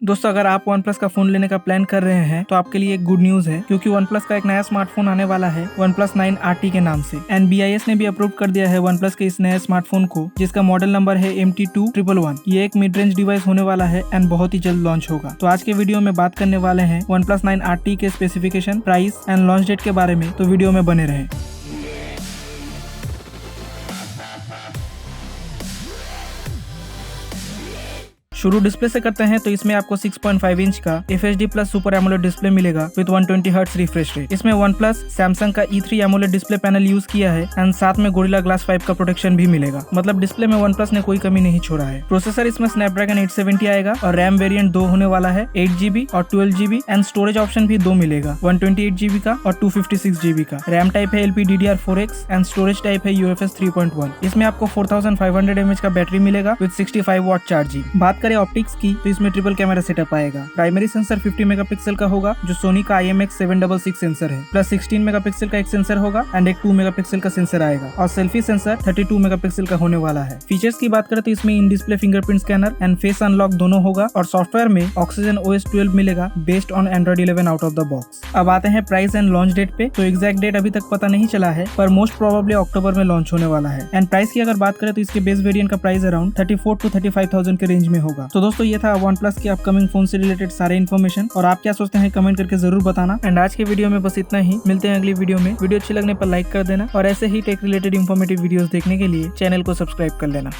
दोस्तों अगर आप OnePlus का फोन लेने का प्लान कर रहे हैं तो आपके लिए एक गुड न्यूज है, क्योंकि OnePlus का एक नया स्मार्टफोन आने वाला है OnePlus 9RT के नाम से। एंड BIS ने भी अप्रूव कर दिया है OnePlus के इस नए स्मार्टफोन को, जिसका मॉडल नंबर है MT2111। ये एक मिड रेंज डिवाइस होने वाला है एंड बहुत ही जल्द लॉन्च होगा। तो आज के वीडियो में बात करने वाले हैं OnePlus 9RT के specification, price and launch date के बारे में, तो वीडियो में बने रहें। शुरू डिस्प्ले से करते हैं तो इसमें आपको 6.5 इंच का FHD plus super AMOLED display मिलेगा विद 120 हर्ट्ज रिफ्रेश रेट। इसमें OnePlus सैमसंग का E3 AMOLED display panel use किया है एंड साथ में गोरिल्ला ग्लास 5 का प्रोटेक्शन भी मिलेगा। मतलब डिस्प्ले में OnePlus ने कोई कमी नहीं छोड़ा है। प्रोसेसर इसमें Snapdragon 870 आएगा और रैम वेरिएंट 2 होने वाला है, 8GB और 12GB एंड स्टोरेज ऑप्शन भी 2 मिलेगा, 128GB का और 256GB का। रैम टाइप है LPDDR4X एंड स्टोरेज टाइप है UFS 3.1। इसमें आपको 4500 mAh का बैटरी मिलेगा विद 65 वाट चार्जिंग। बात करें ऑप्टिक्स की तो इसमें ट्रिपल कैमरा सेटअप आएगा। प्राइमरी सेंसर 50 मेगापिक्सल का होगा जो सोनी का IMX766 सेंसर है, प्लस 16 मेगापिक्सल का एक सेंसर होगा एंड एक 2 मेगापिक्सल का सेंसर आएगा और सेल्फी सेंसर 32 मेगापिक्सल का होने वाला है। फीचर्स की बात करें तो इसमें in display fingerprint scanner and face unlock दोनों होगा और सॉफ्टवेयर में OxygenOS 12 मिलेगा based on Android 11 out of the box. अब आते हैं प्राइस एंड लॉन्च डेट पे। तो एग्जैक्ट डेट अभी तक पता नहीं चला है, पर मोस्ट प्रोबेबली अक्टूबर में लॉन्च होने वाला है। एंड प्राइस की अगर बात करें तो इसके बेस वेरिएंट का प्राइस अराउंड 34 to 35,000 के रेंज में होगा। तो दोस्तों ये था OnePlus के अपकमिंग फोन से रिलेटेड सारे इन्फॉर्मेशन, और आप क्या सोचते हैं कमेंट करके जरूर बताना। एंड आज के वीडियो में बस इतना ही। मिलते हैं अगली वीडियो में। वीडियो अच्छी लगने पर लाइक कर देना और ऐसे ही टेक रिलेटेड इन्फॉर्मेटिव वीडियोस देखने के लिए चैनल को सब्सक्राइब कर लेना।